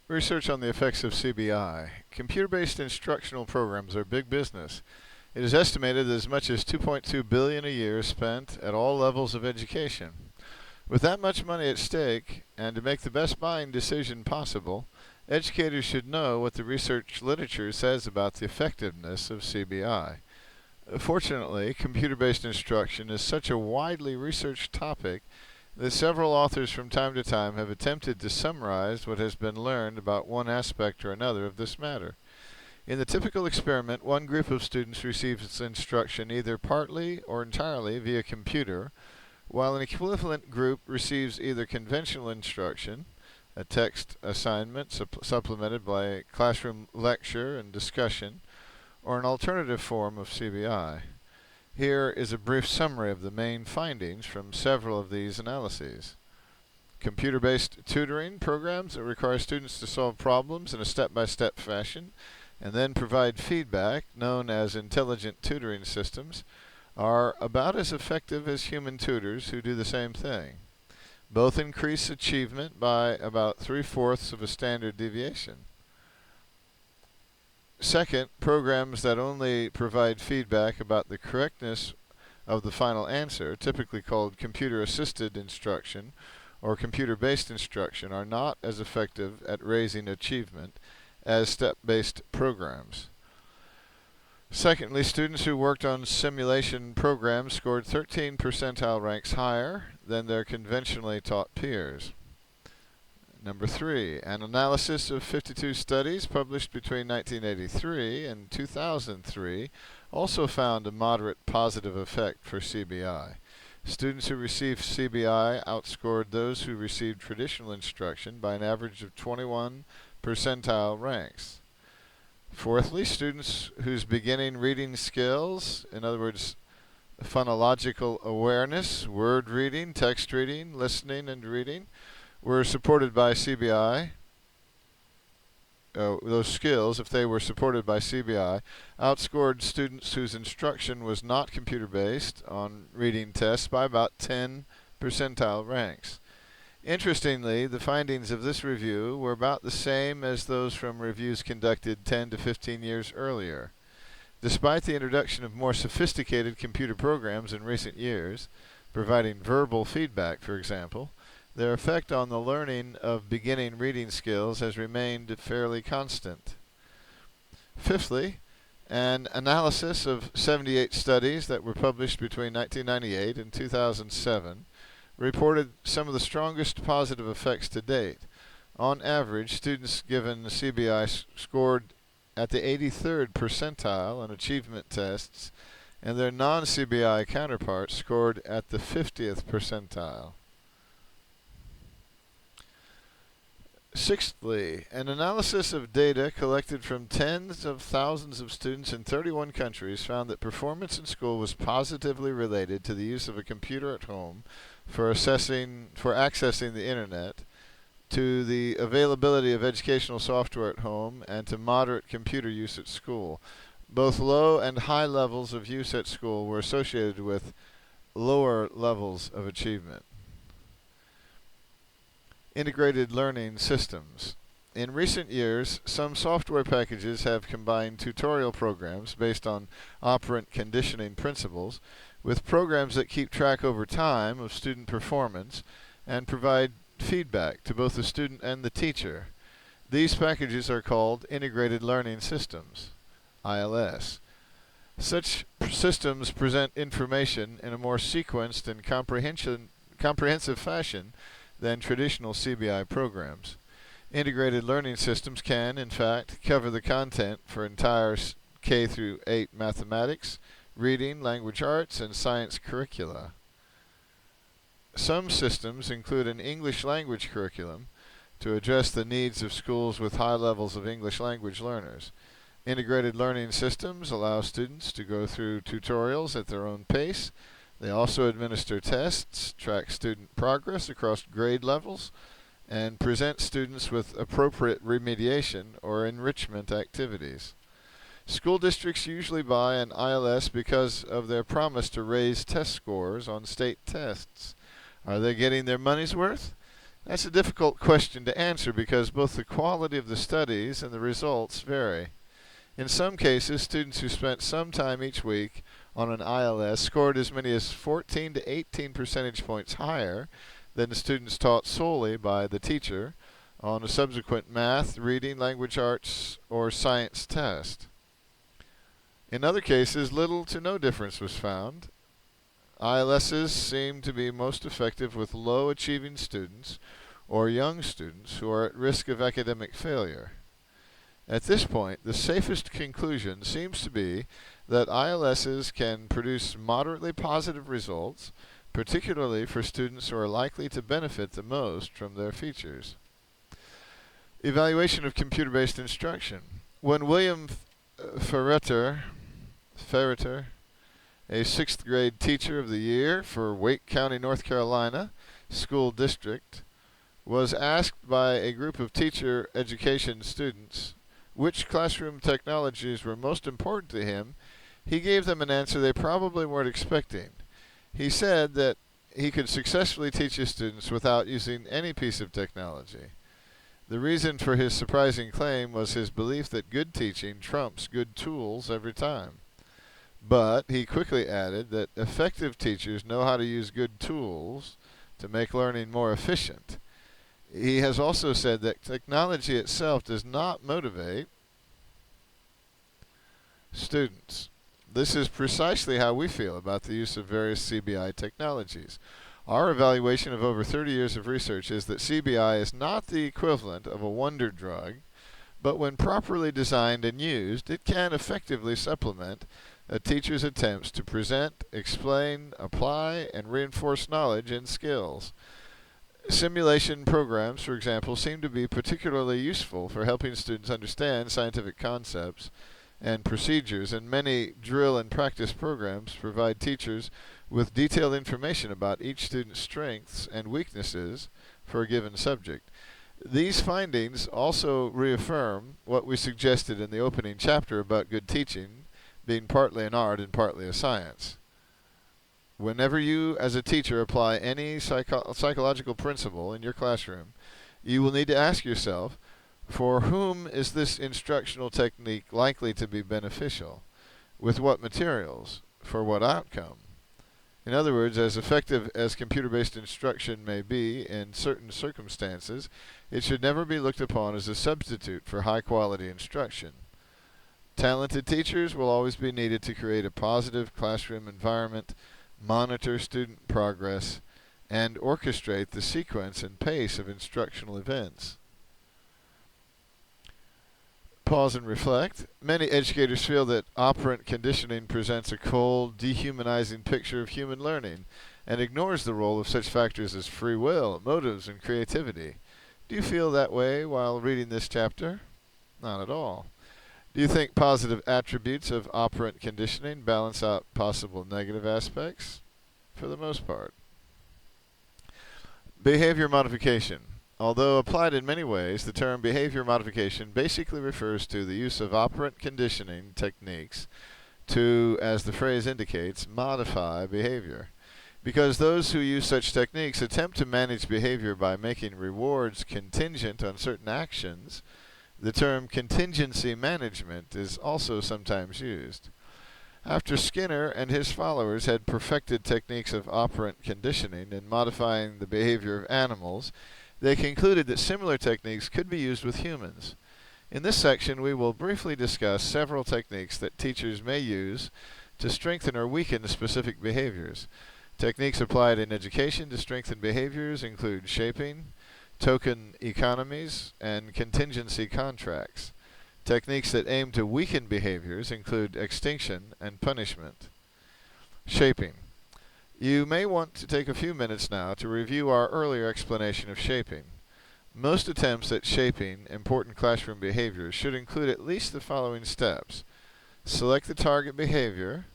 Research on the effects of CBI. Computer-based instructional programs are big business. It is estimated that as much as $2.2 billion a year is spent at all levels of education. With that much money at stake, and to make the best buying decision possible, educators should know what the research literature says about the effectiveness of CBI. Fortunately, computer-based instruction is such a widely researched topic that several authors from time to time have attempted to summarize what has been learned about one aspect or another of this matter. In the typical experiment, one group of students receives instruction either partly or entirely via computer, while an equivalent group receives either conventional instruction, a text assignment supplemented by a classroom lecture and discussion, or an alternative form of CBI. Here is a brief summary of the main findings from several of these analyses. Computer-based tutoring programs that require students to solve problems in a step-by-step fashion and then provide feedback, known as intelligent tutoring systems, are about as effective as human tutors who do the same thing. Both increase achievement by about 3/4 of a standard deviation. Second, programs that only provide feedback about the correctness of the final answer, typically called computer-assisted instruction or computer-based instruction, are not as effective at raising achievement as step-based programs. Secondly, students who worked on simulation programs scored 13 percentile ranks higher than their conventionally taught peers. Number 3, an analysis of 52 studies published between 1983 and 2003 also found a moderate positive effect for CBI. Students who received CBI outscored those who received traditional instruction by an average of 21 percentile ranks. Fourthly, students whose beginning reading skills, in other words, phonological awareness, word reading, text reading, listening, and reading, were supported by CBI, those skills, if they were supported by CBI, outscored students whose instruction was not computer-based on reading tests by about 10 percentile ranks. Interestingly, the findings of this review were about the same as those from reviews conducted 10 to 15 years earlier. Despite the introduction of more sophisticated computer programs in recent years, providing verbal feedback, for example, their effect on the learning of beginning reading skills has remained fairly constant. Fifthly, an analysis of 78 studies that were published between 1998 and 2007 reported some of the strongest positive effects to date. On average, students given the CBI scored at the 83rd percentile on achievement tests, and their non-CBI counterparts scored at the 50th percentile. Sixthly, an analysis of data collected from tens of thousands of students in 31 countries found that performance in school was positively related to the use of a computer at home for accessing the internet, to the availability of educational software at home, and to moderate computer use at school. Both low and high levels of use at school were associated with lower levels of achievement. Integrated learning systems. In recent years, some software packages have combined tutorial programs based on operant conditioning principles with programs that keep track over time of student performance and provide feedback to both the student and the teacher. These packages are called integrated learning systems, ILS. Such systems present information in a more sequenced and comprehensive fashion than traditional CBI programs. Integrated learning systems can, in fact, cover the content for entire K through 8 mathematics, reading, language arts, and science curricula. Some systems include an English language curriculum to address the needs of schools with high levels of English language learners. Integrated learning systems allow students to go through tutorials at their own pace. They also administer tests, track student progress across grade levels, and present students with appropriate remediation or enrichment activities. School districts usually buy an ILS because of their promise to raise test scores on state tests. Are they getting their money's worth? That's a difficult question to answer because both the quality of the studies and the results vary. In some cases, students who spent some time each week on an ILS scored as many as 14 to 18 percentage points higher than the students taught solely by the teacher on a subsequent math, reading, language arts, or science test. In other cases, little to no difference was found. ILSs seem to be most effective with low-achieving students or young students who are at risk of academic failure. At this point, the safest conclusion seems to be that ILSs can produce moderately positive results, particularly for students who are likely to benefit the most from their features. Evaluation of computer-based instruction. When William Ferreter, a 6th grade teacher of the year for Wake County, North Carolina School District, was asked by a group of teacher education students which classroom technologies were most important to him, he gave them an answer they probably weren't expecting. He said that he could successfully teach his students without using any piece of technology. The reason for his surprising claim was his belief that good teaching trumps good tools every time. But he quickly added that effective teachers know how to use good tools to make learning more efficient. He has also said that technology itself does not motivate students. This is precisely how we feel about the use of various CBI technologies. Our evaluation of over 30 years of research is that CBI is not the equivalent of a wonder drug, but when properly designed and used, it can effectively supplement a teacher's attempts to present, explain, apply, and reinforce knowledge and skills. Simulation programs, for example, seem to be particularly useful for helping students understand scientific concepts and procedures, and many drill and practice programs provide teachers with detailed information about each student's strengths and weaknesses for a given subject. These findings also reaffirm what we suggested in the opening chapter about good teaching being partly an art and partly a science. Whenever you, as a teacher, apply any psychological principle in your classroom, you will need to ask yourself, for whom is this instructional technique likely to be beneficial? With what materials? For what outcome? In other words, as effective as computer-based instruction may be in certain circumstances, it should never be looked upon as a substitute for high-quality instruction. Talented teachers will always be needed to create a positive classroom environment, monitor student progress, and orchestrate the sequence and pace of instructional events. Pause and reflect. Many educators feel that operant conditioning presents a cold, dehumanizing picture of human learning and ignores the role of such factors as free will, motives, and creativity. Do you feel that way while reading this chapter? Not at all. Do you think positive attributes of operant conditioning balance out possible negative aspects? For the most part. Behavior modification. Although applied in many ways, the term behavior modification basically refers to the use of operant conditioning techniques to, as the phrase indicates, modify behavior. Because those who use such techniques attempt to manage behavior by making rewards contingent on certain actions, the term contingency management is also sometimes used. After Skinner and his followers had perfected techniques of operant conditioning in modifying the behavior of animals, they concluded that similar techniques could be used with humans. In this section, we will briefly discuss several techniques that teachers may use to strengthen or weaken specific behaviors. Techniques applied in education to strengthen behaviors include shaping, token economies, and contingency contracts. Techniques that aim to weaken behaviors include extinction and punishment. Shaping. You may want to take a few minutes now to review our earlier explanation of shaping. Most attempts at shaping important classroom behaviors should include at least the following steps. Select the target behavior,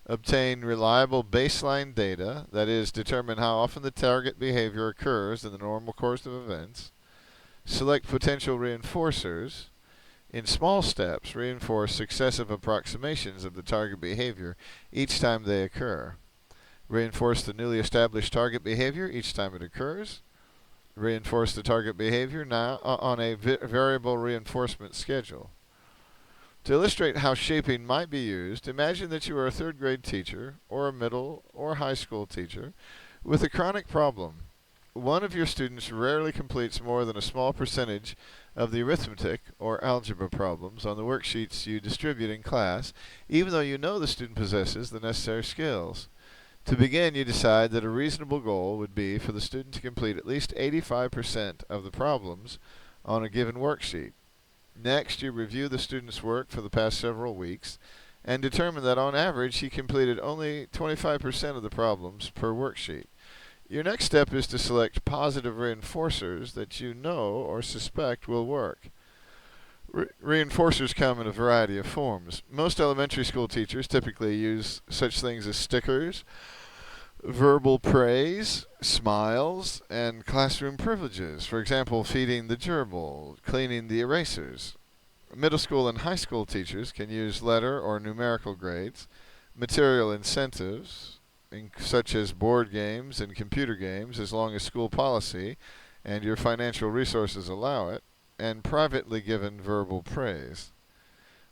obtain reliable baseline data, that is, determine how often the target behavior occurs in the normal course of events, select potential reinforcers. In small steps, reinforce successive approximations of the target behavior each time they occur. Reinforce the newly established target behavior each time it occurs. Reinforce the target behavior now on a variable reinforcement schedule. To illustrate how shaping might be used, imagine that you are a third grade teacher or a middle or high school teacher with a chronic problem. One of your students rarely completes more than a small percentage of the arithmetic or algebra problems on the worksheets you distribute in class, even though you know the student possesses the necessary skills. To begin, you decide that a reasonable goal would be for the student to complete at least 85% of the problems on a given worksheet. Next, you review the student's work for the past several weeks and determine that on average he completed only 25% of the problems per worksheet. Your next step is to select positive reinforcers that you know or suspect will work. Reinforcers come in a variety of forms. Most elementary school teachers typically use such things as stickers, verbal praise, smiles, and classroom privileges. For example, feeding the gerbil, cleaning the erasers. Middle school and high school teachers can use letter or numerical grades, material incentives, such as board games and computer games, as long as school policy and your financial resources allow it, and privately given verbal praise.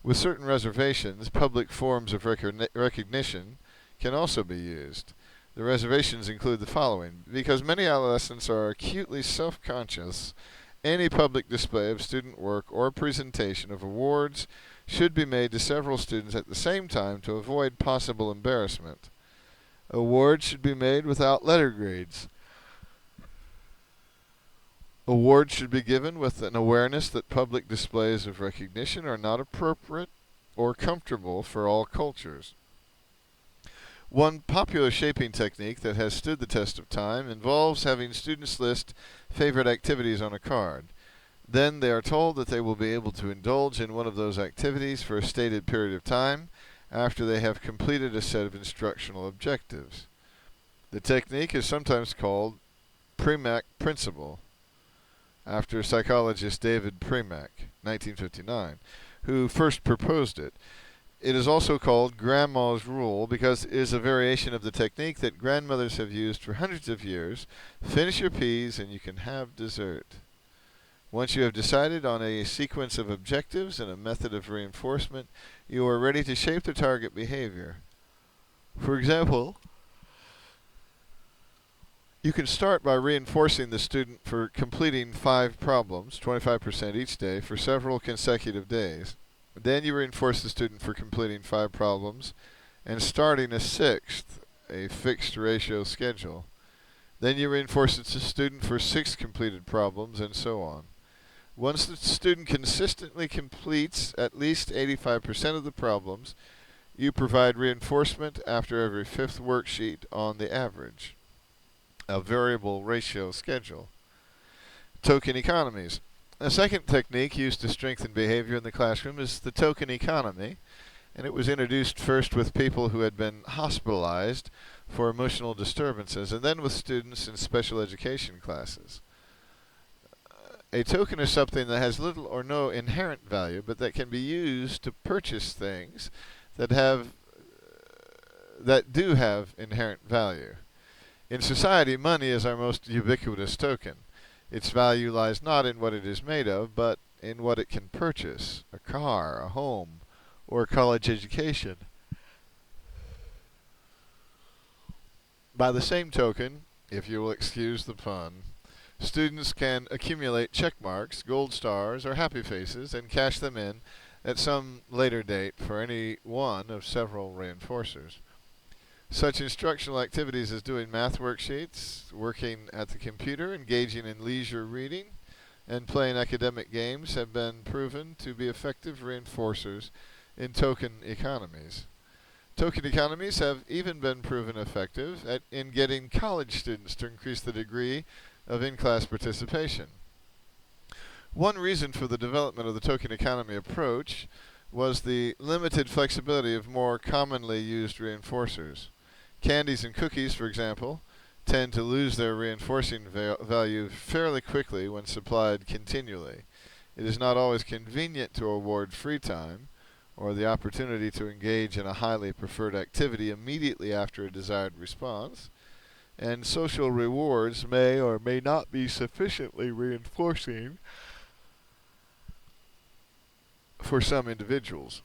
With certain reservations, public forms of recognition can also be used. The reservations include the following. Because many adolescents are acutely self-conscious, any public display of student work or presentation of awards should be made to several students at the same time to avoid possible embarrassment. Awards should be made without letter grades. Awards should be given with an awareness that public displays of recognition are not appropriate or comfortable for all cultures. One popular shaping technique that has stood the test of time involves having students list favorite activities on a card. Then they are told that they will be able to indulge in one of those activities for a stated period of time after they have completed a set of instructional objectives. The technique is sometimes called Premack principle, after psychologist David Premack, 1959, who first proposed it. It is also called Grandma's Rule because it is a variation of the technique that grandmothers have used for hundreds of years. Finish your peas and you can have dessert. Once you have decided on a sequence of objectives and a method of reinforcement, you are ready to shape the target behavior. For example, you can start by reinforcing the student for completing 5 problems, 25% each day, for several consecutive days. Then you reinforce the student for completing 5 problems and starting a 6th, a fixed ratio schedule. Then you reinforce the student for 6 completed problems, and so on. Once the student consistently completes at least 85% of the problems, you provide reinforcement after every 5th worksheet on the average. A variable ratio schedule. Token economies. A second technique used to strengthen behavior in the classroom is the token economy, and it was introduced first with people who had been hospitalized for emotional disturbances, and then with students in special education classes. A token is something that has little or no inherent value, but that can be used to purchase things that do have inherent value. In society, money is our most ubiquitous token. Its value lies not in what it is made of, but in what it can purchase: a car, a home, or a college education. By the same token, if you will excuse the pun, students can accumulate check marks, gold stars, or happy faces and cash them in at some later date for any one of several reinforcers. Such instructional activities as doing math worksheets, working at the computer, engaging in leisure reading, and playing academic games have been proven to be effective reinforcers in token economies. Token economies have even been proven effective in getting college students to increase the degree of in-class participation. One reason for the development of the token economy approach was the limited flexibility of more commonly used reinforcers. Candies and cookies, for example, tend to lose their reinforcing value fairly quickly when supplied continually. It is not always convenient to award free time or the opportunity to engage in a highly preferred activity immediately after a desired response. and social rewards may or may not be sufficiently reinforcing for some individuals.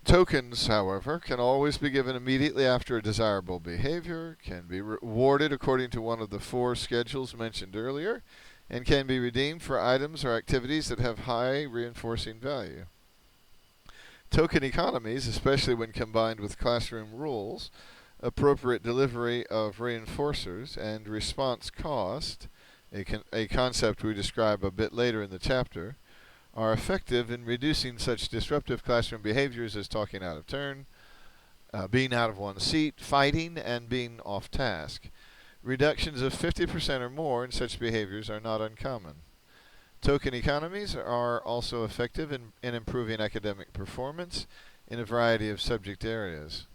Tokens, however, can always be given immediately after a desirable behavior, can be rewarded according to one of the 4 schedules mentioned earlier, and can be redeemed for items or activities that have high reinforcing value. Token economies, especially when combined with classroom rules, appropriate delivery of reinforcers, and response cost, a concept we describe a bit later in the chapter, are effective in reducing such disruptive classroom behaviors as talking out of turn, being out of one's seat, fighting, and being off task. Reductions of 50% or more in such behaviors are not uncommon. Token economies are also effective in improving academic performance in a variety of subject areas.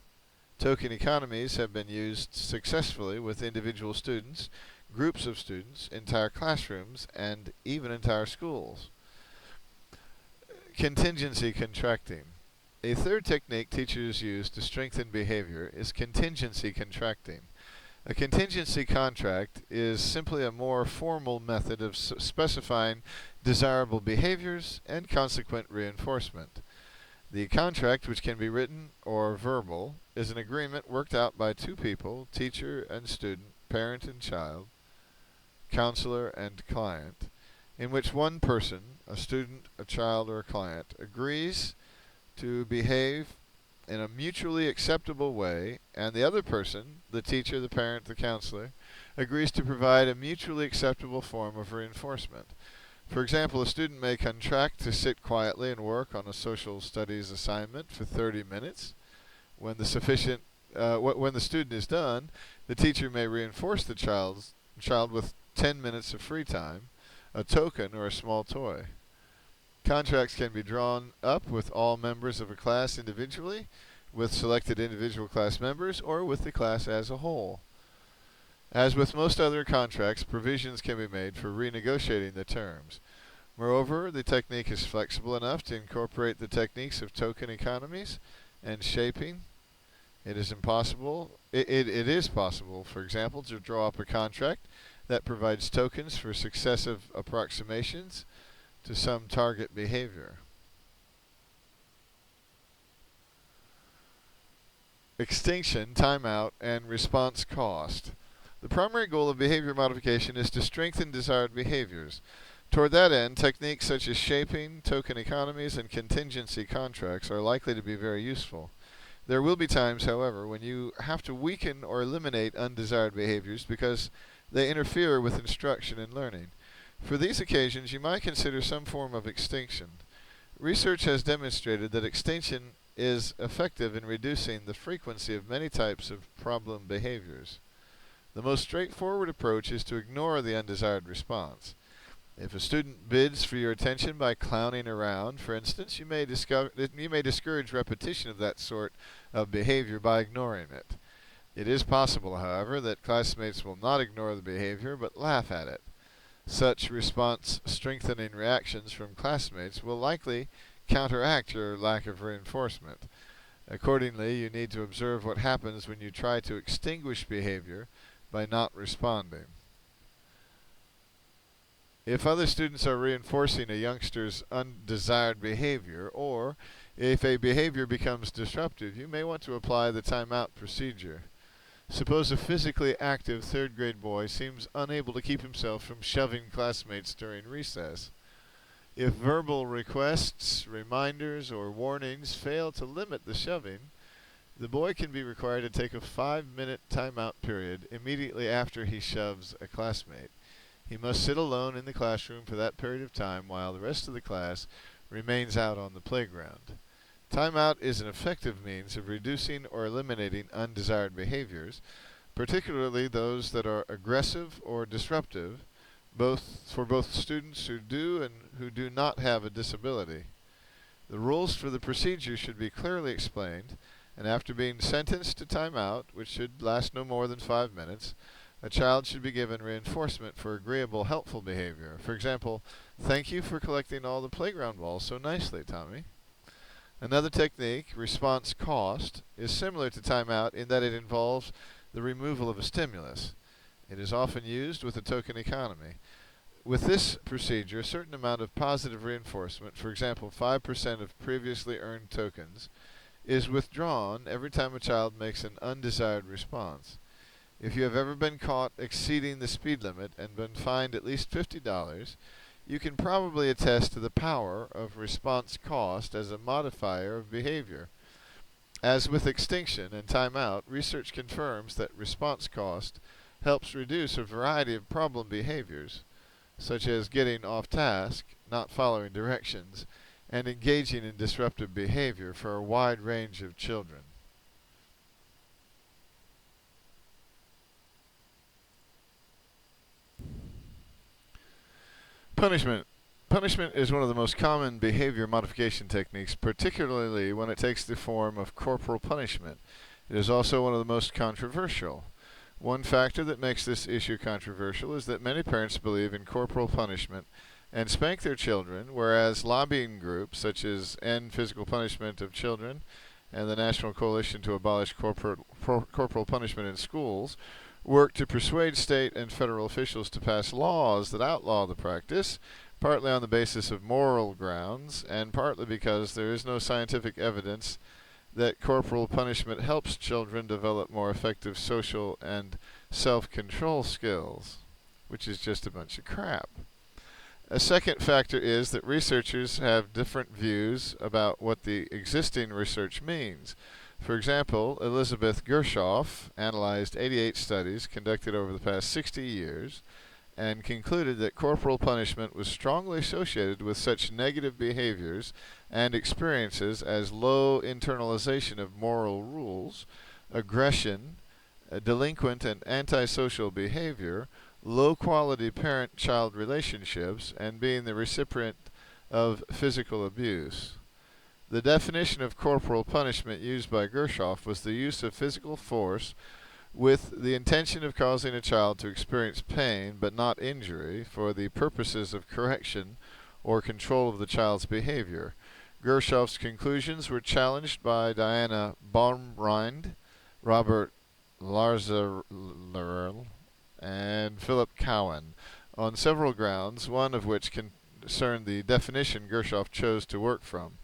Token economies have been used successfully with individual students, groups of students, entire classrooms, and even entire schools. Contingency contracting. A third technique teachers use to strengthen behavior is contingency contracting. A contingency contract is simply a more formal method of specifying desirable behaviors and consequent reinforcement. The contract, which can be written or verbal, is an agreement worked out by 2 people, teacher and student, parent and child, counselor and client, in which one person, a student, a child, or a client, agrees to behave in a mutually acceptable way, and the other person, the teacher, the parent, the counselor, agrees to provide a mutually acceptable form of reinforcement. For example, a student may contract to sit quietly and work on a social studies assignment for 30 minutes. When the student is done, the teacher may reinforce the child with 10 minutes of free time, a token, or a small toy. Contracts can be drawn up with all members of a class individually, with selected individual class members, or with the class as a whole. As with most other contracts, provisions can be made for renegotiating the terms. Moreover, the technique is flexible enough to incorporate the techniques of token economies and shaping. It is possible, for example, to draw up a contract that provides tokens for successive approximations to some target behavior. Extinction, timeout, and response cost. The primary goal of behavior modification is to strengthen desired behaviors. Toward that end, techniques such as shaping, token economies, and contingency contracts are likely to be very useful. There will be times, however, when you have to weaken or eliminate undesired behaviors because they interfere with instruction and learning. For these occasions, you might consider some form of extinction. Research has demonstrated that extinction is effective in reducing the frequency of many types of problem behaviors. The most straightforward approach is to ignore the undesired response. If a student bids for your attention by clowning around, for instance, you may discourage repetition of that sort of behavior by ignoring it. It is possible, however, that classmates will not ignore the behavior but laugh at it. Such response-strengthening reactions from classmates will likely counteract your lack of reinforcement. Accordingly, you need to observe what happens when you try to extinguish behavior by not responding. If other students are reinforcing a youngster's undesired behavior, or if a behavior becomes disruptive, you may want to apply the timeout procedure. Suppose a physically active 3rd grade boy seems unable to keep himself from shoving classmates during recess. If verbal requests, reminders, or warnings fail to limit the shoving, the boy can be required to take a 5-minute timeout period immediately after he shoves a classmate. He must sit alone in the classroom for that period of time while the rest of the class remains out on the playground. Timeout is an effective means of reducing or eliminating undesired behaviors, particularly those that are aggressive or disruptive, for both students who do and who do not have a disability. The rules for the procedure should be clearly explained, and after being sentenced to timeout, which should last no more than 5 minutes, a child should be given reinforcement for agreeable, helpful behavior. For example, "Thank you for collecting all the playground balls so nicely, Tommy." Another technique, response cost, is similar to timeout in that it involves the removal of a stimulus. It is often used with a token economy. With this procedure, a certain amount of positive reinforcement, for example 5% of previously earned tokens, is withdrawn every time a child makes an undesired response. If you have ever been caught exceeding the speed limit and been fined at least $50, you can probably attest to the power of response cost as a modifier of behavior. As with extinction and timeout, research confirms that response cost helps reduce a variety of problem behaviors, such as getting off task, not following directions, and engaging in disruptive behavior for a wide range of children. Punishment. Punishment is one of the most common behavior modification techniques, particularly when it takes the form of corporal punishment. It is also one of the most controversial. One factor that makes this issue controversial is that many parents believe in corporal punishment and spank their children, whereas lobbying groups such as End Physical Punishment of Children and the National Coalition to Abolish Corporal Punishment in Schools work to persuade state and federal officials to pass laws that outlaw the practice, partly on the basis of moral grounds, and partly because there is no scientific evidence that corporal punishment helps children develop more effective social and self-control skills, which is just a bunch of crap. A second factor is that researchers have different views about what the existing research means. For example, Elizabeth Gershoff analyzed 88 studies conducted over the past 60 years and concluded that corporal punishment was strongly associated with such negative behaviors and experiences as low internalization of moral rules, aggression, delinquent and antisocial behavior, low-quality parent-child relationships, and being the recipient of physical abuse. The definition of corporal punishment used by Gershoff was the use of physical force with the intention of causing a child to experience pain but not injury for the purposes of correction or control of the child's behavior. Gershoff's conclusions were challenged by Diana Baumrind, Robert Larzarel, and Philip Cowan on several grounds, one of which concerned the definition Gershoff chose to work from.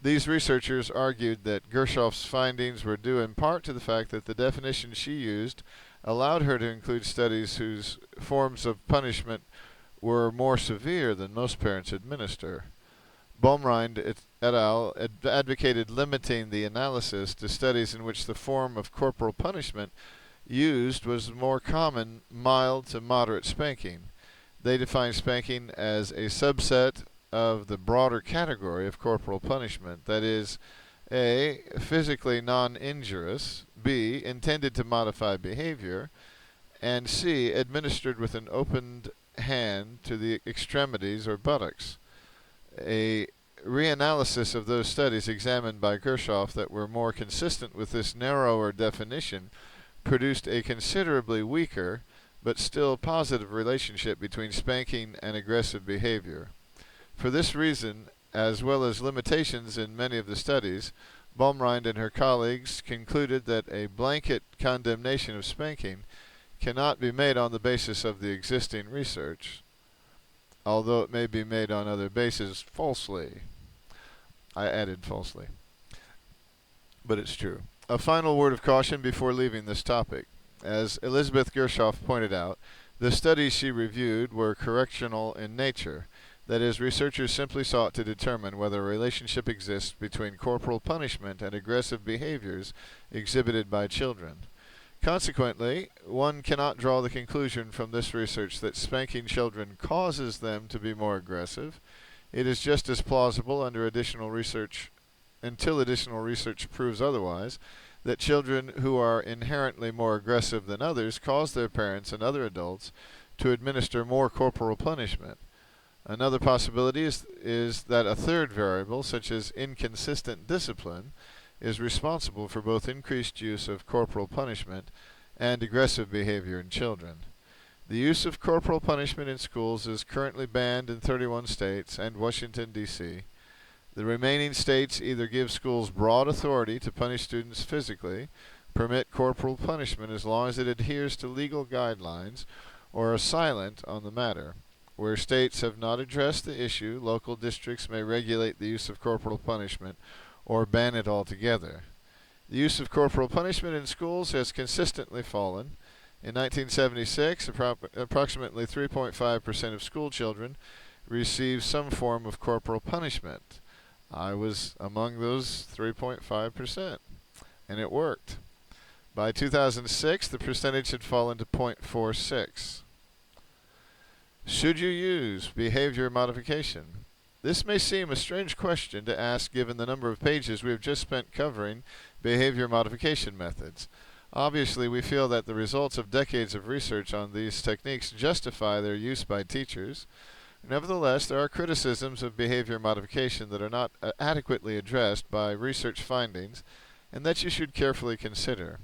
These researchers argued that Gershoff's findings were due in part to the fact that the definition she used allowed her to include studies whose forms of punishment were more severe than most parents administer. Baumrind et al. Advocated limiting the analysis to studies in which the form of corporal punishment used was more common, mild to moderate spanking. They defined spanking as a subset of the broader category of corporal punishment, that is, A, physically non-injurious, B, intended to modify behavior, and C, administered with an opened hand to the extremities or buttocks. A reanalysis of those studies examined by Gershoff that were more consistent with this narrower definition produced a considerably weaker but still positive relationship between spanking and aggressive behavior. For this reason, as well as limitations in many of the studies, Baumrind and her colleagues concluded that a blanket condemnation of spanking cannot be made on the basis of the existing research, although it may be made on other bases falsely. I added falsely, but it's true. A final word of caution before leaving this topic. As Elizabeth Gershoff pointed out, the studies she reviewed were correctional in nature. That is, researchers simply sought to determine whether a relationship exists between corporal punishment and aggressive behaviors exhibited by children. Consequently, one cannot draw the conclusion from this research that spanking children causes them to be more aggressive. It is just as plausible until additional research proves otherwise, that children who are inherently more aggressive than others cause their parents and other adults to administer more corporal punishment. Another possibility is that a third variable, such as inconsistent discipline, is responsible for both increased use of corporal punishment and aggressive behavior in children. The use of corporal punishment in schools is currently banned in 31 states and Washington, D.C. The remaining states either give schools broad authority to punish students physically, permit corporal punishment as long as it adheres to legal guidelines or are silent on the matter. Where states have not addressed the issue, local districts may regulate the use of corporal punishment or ban it altogether. The use of corporal punishment in schools has consistently fallen. In 1976, approximately 3.5% of school children received some form of corporal punishment. I was among those 3.5%, and it worked. By 2006, the percentage had fallen to 0.46. Should you use behavior modification? This may seem a strange question to ask given the number of pages we have just spent covering behavior modification methods. Obviously, we feel that the results of decades of research on these techniques justify their use by teachers. Nevertheless, there are criticisms of behavior modification that are not adequately addressed by research findings and that you should carefully consider.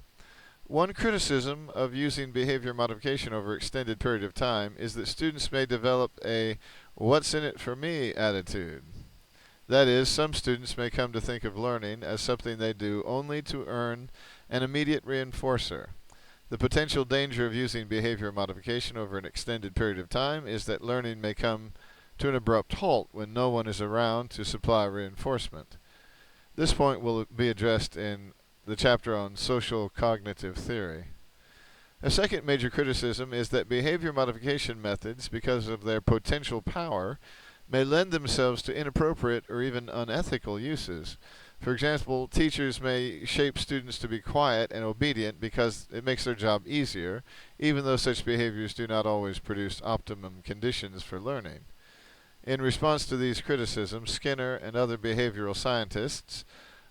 One criticism of using behavior modification over an extended period of time is that students may develop a "what's in it for me" attitude. That is, some students may come to think of learning as something they do only to earn an immediate reinforcer. The potential danger of using behavior modification over an extended period of time is that learning may come to an abrupt halt when no one is around to supply reinforcement. This point will be addressed in the chapter on social cognitive theory. A second major criticism is that behavior modification methods, because of their potential power, may lend themselves to inappropriate or even unethical uses. For example, teachers may shape students to be quiet and obedient because it makes their job easier, even though such behaviors do not always produce optimum conditions for learning. In response to these criticisms, Skinner and other behavioral scientists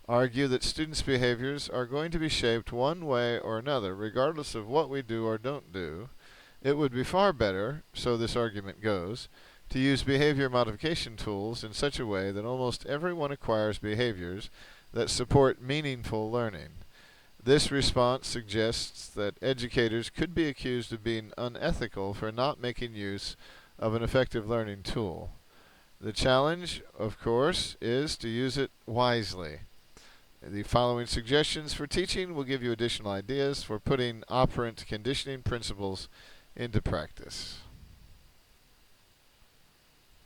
argue that students' behaviors are going to be shaped one way or another, regardless of what we do or don't do. It would be far better, so this argument goes, to use behavior modification tools in such a way that almost everyone acquires behaviors that support meaningful learning. This response suggests that educators could be accused of being unethical for not making use of an effective learning tool. The challenge, of course, is to use it wisely. The following suggestions for teaching will give you additional ideas for putting operant conditioning principles into practice.